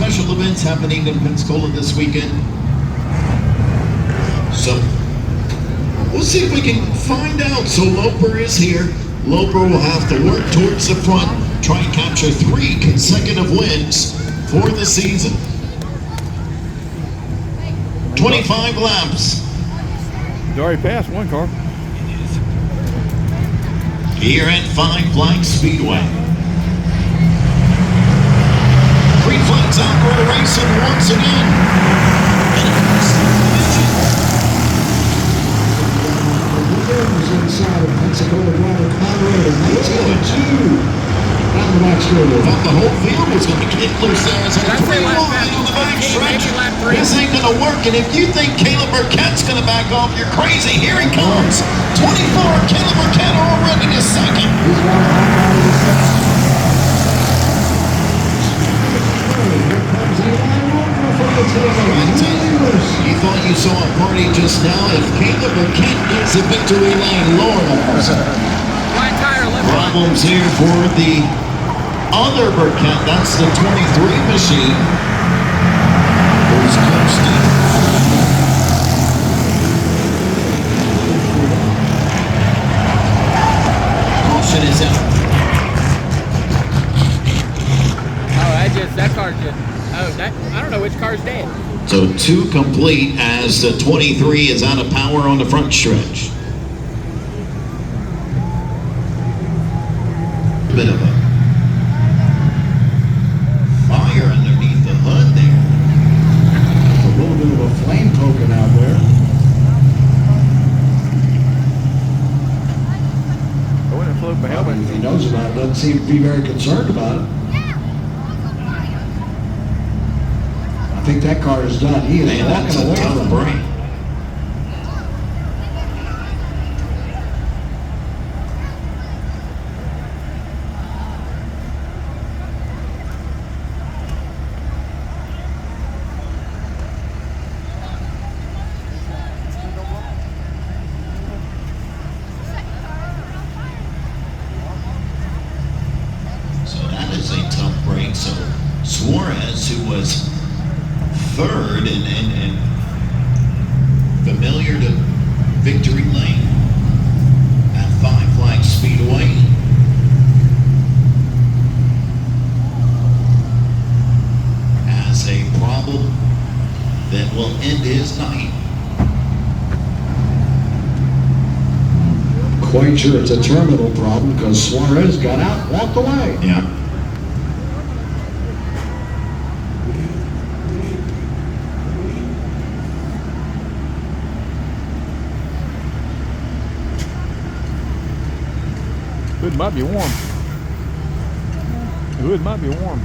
special events happening in Pensacola this weekend. So we'll see if we can find out. So Loper is here. Loper will have to work towards the front, try and capture 3 consecutive wins for the season. 25 laps. You already passed one car. Here at Five Flags Speedway. Green flags out for the racing once again. Inside of Pensacola driver Colorado, 1902. Down the back straight. Thought the whole field was going to get loose there as a 3 wide on the back stretch. This ain't going to work, and if you think Caleb Burkett's going to back off, you're crazy. Here he comes. 24, Caleb Burkett already to second. You thought you saw a party just now. If Caleb Burkett gets a victory lane, Lord have mercy. Problems here for the other Burkett. That's the 23 machine. Who's coasting. Caution is out. That car's just, I don't know which car's dead. So 2 complete as the 23 is out of power on the front stretch. Bit of a fire underneath the hood there. A little bit of a flame poking out there. I wouldn't float my helmet. If he knows about it, doesn't seem to be very concerned about it. I think that car is done. He is Man, that's walking a away tough from break. it. So that is a tough break. So Suarez, who was 3rd and familiar to victory lane at Five Flags Speedway, has a problem that will end his night. Quite sure it's a terminal problem because Suarez got out and walked away. Yeah. The hood might be warm. The hood might be warm.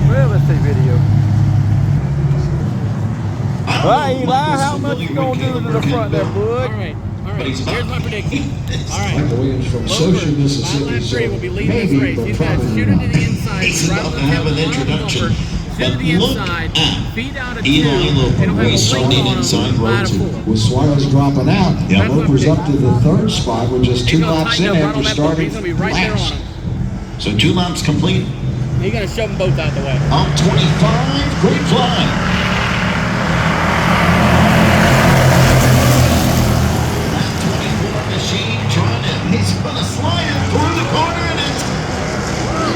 Well, let's see video. Hey, Eli, how much you gonna do to the front there, bud? All right. Here's my prediction. All right. Michael Williams from Social, Mississippi. Lap 3 will be leading Maybe, this race. but He's got to probably shoot it not. to the inside. He's right about on to the have tail, an line of introduction, bumper, shoot but to the look inside, at feet out of Eli 2, Loper and he'll have a racing wing the on him, inside line road of to 4. With Suarez dropping out, Yeah. Loper's up to the 3rd spot with just 2 He's gonna laps tighten in up right after on that bumper. starting He's gonna be right there on last. him. So 2 laps complete. He's gonna shove them both out the way. On 25, great fly. He's going to slide it through the corner, and it's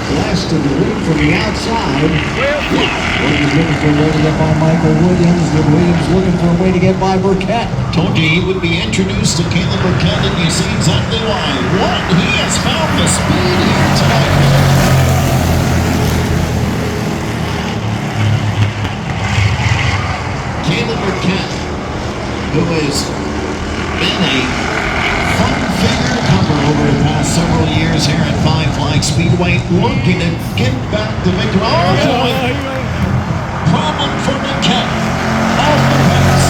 Blasted the lead from the outside. Williams looking for a way to get by Michael Williams. Then Williams looking for a way to get by Burkett. told you he would be introduced to Caleb Burkett, and you see exactly why. What? He has found the speed here tonight. Caleb Burkett, who has been a fun figure to cover over the past several years here at Five Flags Speedway, looking to get back to victory. Oh, boy. Problem for Burkett. Off the pass.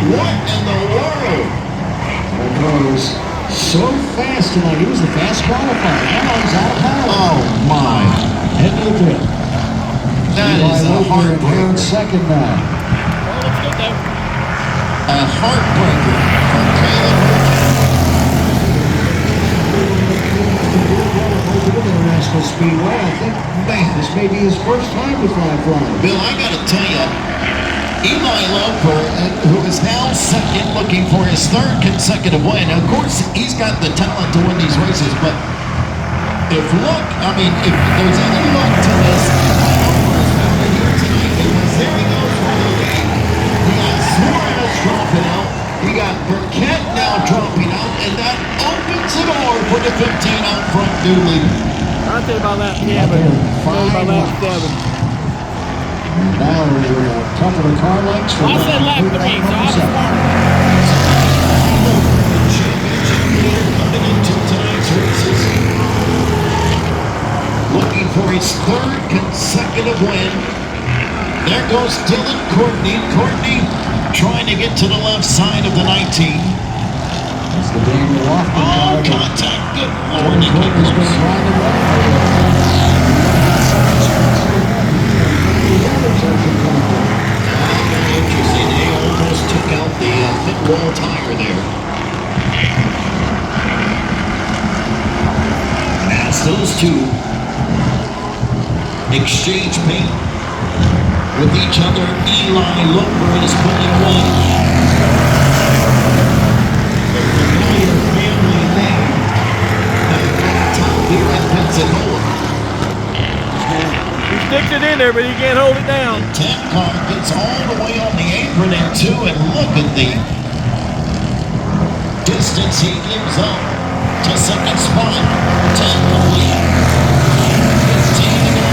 What in the world? That car was so fast tonight. He was the fast qualifier. Now he's out of power. Oh, my. Head to the pit. That Eli is a Loper in here in heartbreaker. second now. Well, looks good though. A heartbreaker for Caleb International Speedway. I think, man, this may be his first time to fly flying. Bill, I got to tell you, Eli Loper, who is now second, looking for his third consecutive win. Of course, he's got the talent to win these races, but if there's any luck to this, Eli Loper is out of here tonight because there he goes for the lead. He got Suarez dropping out. We got Burkett now dropping out, and that opens the door for the 15 out front new leader. I'll tell you about that, yeah, but tell you about that 7. And now we're a couple of car lengths from Well, I said lap 3, so I was smart. Championship leader coming into tonight's races. Looking for his third consecutive win. There goes Dylan Courtney. Courtney trying to get to the left side of the 19. It's the Daniel Lofton Oh, car. contact. Good Lord, he Courtney's been close. driving well. Very interesting. They almost took out the pit wall tire there. And as those two exchange paint with each other, Eli Loper is pulling away. The familiar family name at top here at Pensacola. He sticks it in there, but he can't hold it down. 10 car gets all the way on the apron in 2, and look at the distance he gives up to second spot. 10 complete. 15 to go.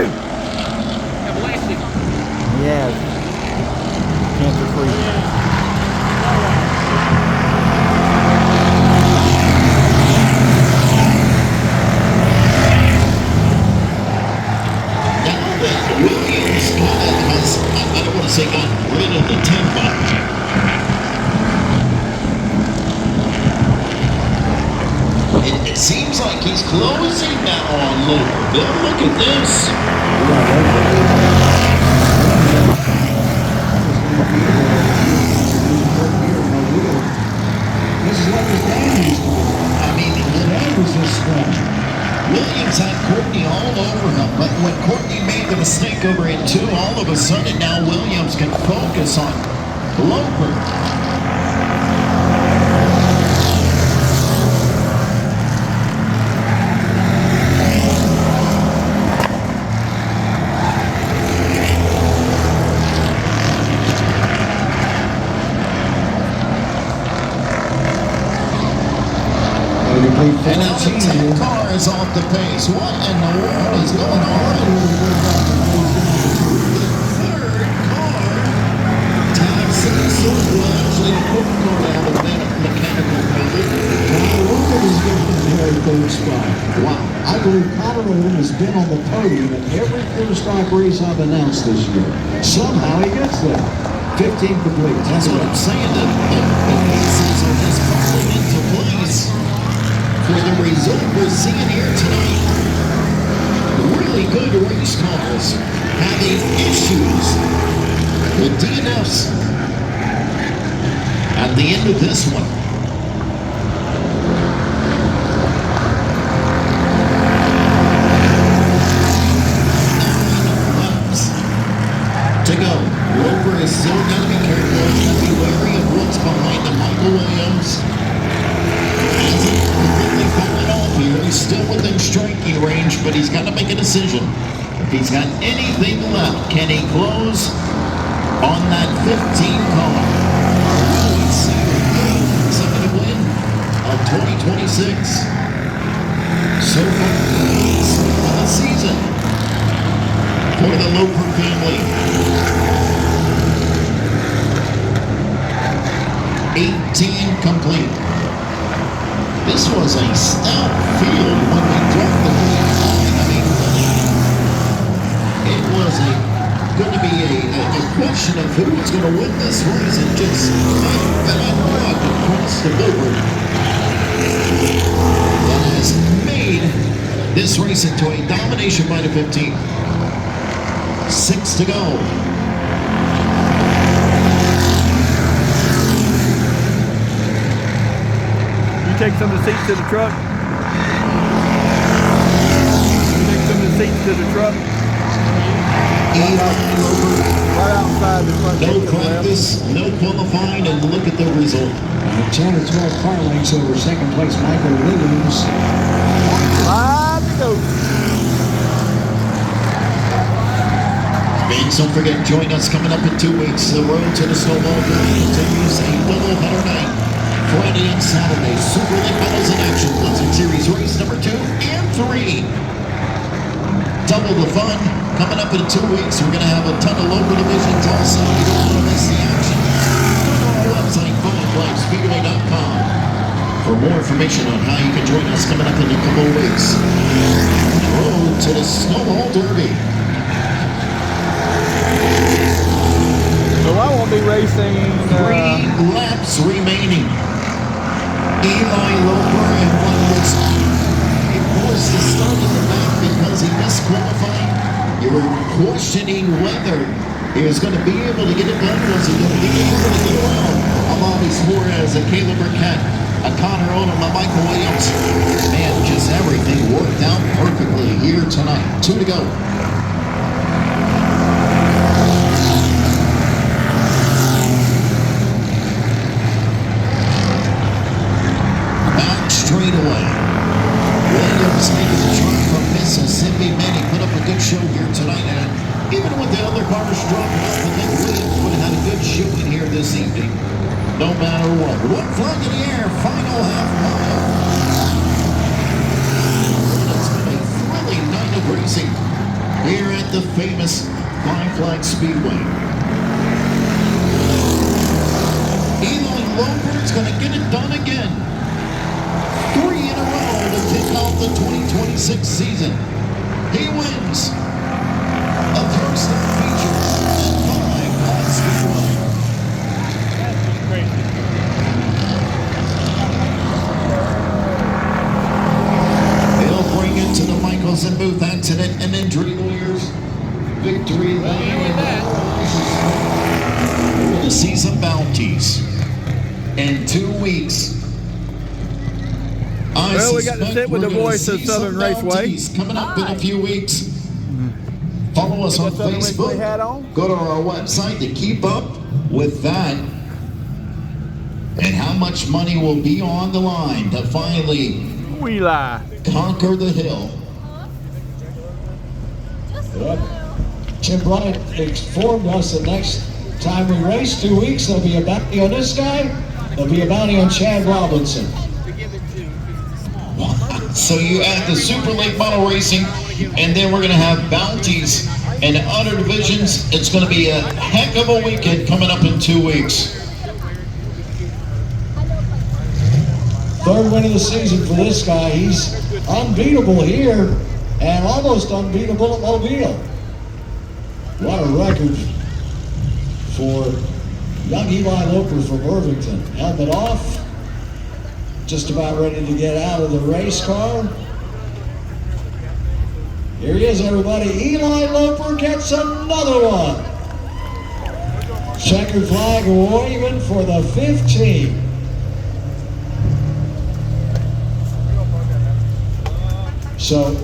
Have elastic. Yeah. Cancer free. Now that Williams I don't want to say got rid of the tempo. It seems like he's closing now on Loper. Bill, look at this. This is what the Danny's doing. I mean, That was this spot. Williams had Courtney all over him, but when Courtney made the mistake over in 2, all of a sudden now Williams can focus on Loper. And now the 10 car is off the pace. What in the world is going on? Third car. Time says so. Well, actually, the fourth car out of that mechanical problem. Connor Wilson is getting in the very third spot. Wow. I believe Connor Wilson has been on the podium in every pure stock race I've announced this year. Somehow he gets there. 15 complete. That's what I'm saying. The pieces are just falling into place for the result we're seeing here tonight. Really good race cars having issues with DNFs at the end of this one. To go. Rover is still going to be careful. Be wary of what's behind the Michael Williams. Hasn't completely fallen off here. He's still within striking range, but he's got to make a decision. If he's got anything left, can he close on that 15 car? Will we see a third consecutive win of 2026? So far, the season for the Loper family. 18 complete. This was a stout field when we dropped the lead. I mean, it was going to be a question of who was going to win this race. It just across the board that has made this race into a domination by the 15. 6 to go. You take some of the seats to the truck. You take some of the seats to the truck. Eli Loper, Right outside the front no gate to the left. practice, no qualifying, and look at the result. 10 or 12 car lengths over second place Michael Williams. Five to go. Please don't forget, join us coming up in 2 weeks. The road to the Snowball Derby continues a doubleheader night. Friday and Saturday, Super League Battles in action. Blizzard Series race number 2 and 3. Double the fun. Coming up in 2 weeks, we're going to have a ton of local divisions also. You don't want to miss the action. Go to our website, FunLifeSpeedway.com, for more information on how you can join us coming up in a couple of weeks. Road to the Snowball Derby. So I won't be racing. 3 laps remaining. Eli Loper and what was forced to start in the back because he disqualified. You were questioning whether he was going to be able to get it done. Was he going to be able to get around a Bobby Suarez, a Caleb Burkett, a Connor Odom, a Michael Williams? Man, just everything worked out perfectly here tonight. 2 to go. Straight away. Williams making the truck from Mississippi. Man, he put up a good show here tonight. And even with the other cars dropping off, I think Williams would have had a good showing here this evening. No matter what. One flag in the air, final half mile. It's been a thrilling night of racing here at the famous Five Flag Speedway. Eli Loper's going to get it done again. 3 in a row to kick off the 2026 season. He wins a first that features 5 Flag Speedway. That's crazy. They'll bring it to the Michaels and Booth Accident and Injury Lawyers Victory Lane. We're going to see some bounties in 2 weeks. Well, we got to sit with the voice of Southern Raceway. Coming up in a few weeks. Follow us on Got Southern Raceway hat Facebook. on? Go to our website to keep up with that. And how much money will be on the line to finally We lie. conquer the hill. Tim Bryant informed us that next time we race, 2 weeks, there'll be a bounty on this guy. There'll be a bounty on Chad Robinson. So you add the Super Late Model Racing, and then we're going to have bounties in other divisions. It's going to be a heck of a weekend coming up in 2 weeks. 3rd win of the season for this guy. He's unbeatable here and almost unbeatable at Mobile. What a record for young Eli Loper from Irvington. Helmet off. Just about ready to get out of the race car. Here he is, everybody. Eli Loper gets another one. Checkered flag waving for the 15. So,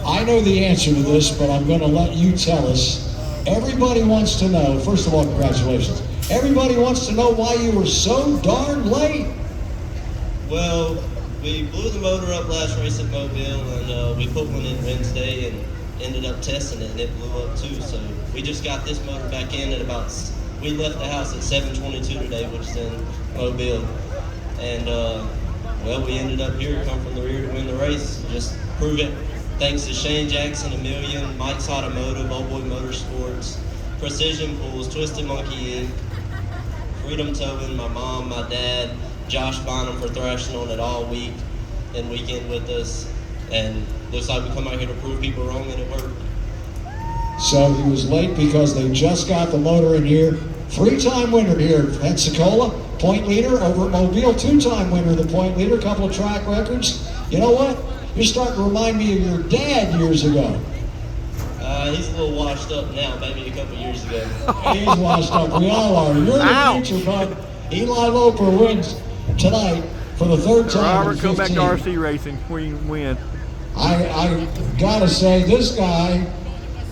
I know the answer to this, but I'm going to let you tell us. Everybody wants to know, first of all, congratulations. Everybody wants to know why you were so darn late. Well, we blew the motor up last race at Mobile, and we put one in Wednesday and ended up testing it, and it blew up too. So we just got this motor back in at we left the house at 7:22 today, which is in Mobile. And, well, we ended up here, come from the rear to win the race. Just prove it. Thanks to Shane Jackson, A Million, Mike's Automotive, Old Boy Motorsports, Precision Pools, Twisted Monkey Inc., Freedom Towing, my mom, my dad, Josh Bonham for thrashing on it all week and weekend with us. And looks like we come out here to prove people wrong, and it worked. So he was late because they just got the motor in here. Three-time winner here at Pensacola, point leader over at Mobile, two-time winner of the point leader, couple of track records. You know what? You're starting to remind me of your dad years ago. He's a little washed up now, maybe a couple years ago. He's washed up. We all are. You're Ouch. the future, bud. Eli Loper wins tonight for the third time Robert, in come back 15. to RC Racing. We win. I gotta say, this guy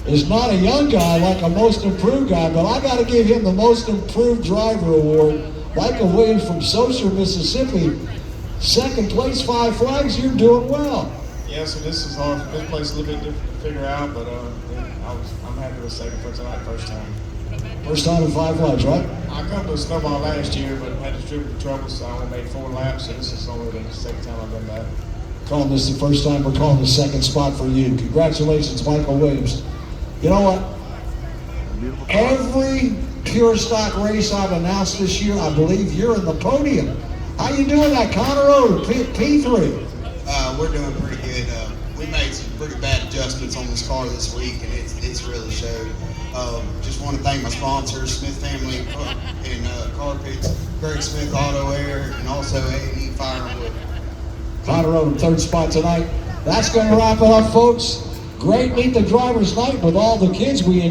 is not a young guy like a most improved guy, but I gotta give him the most improved driver award. Michael Williams from Saucer, Mississippi. Second place, 5 flags. You're doing well. Yeah, so this is hard. This place is a little bit different to figure out, but I'm happy with second for tonight, first time. First time in 5 flags, right? I come to a snowball last year, but had distributor trouble, so I only made 4 laps, so this is only the second time I've done that. Calling this the first time, we're calling the second spot for you. Congratulations, Michael Williams. You know what? Every pure stock race I've announced this year, I believe you're in the podium. How you doing that, Connor Road, P3? We're doing pretty good. We made some pretty bad adjustments on this car this week, and it's really showed. Just want to thank my sponsors, Smith Family and Carpets, Greg Smith Auto Air, and also A&E Fire and Wood. Connor Road in third spot tonight. That's going to wrap it up, folks. Great Meet the Drivers night with all the kids. We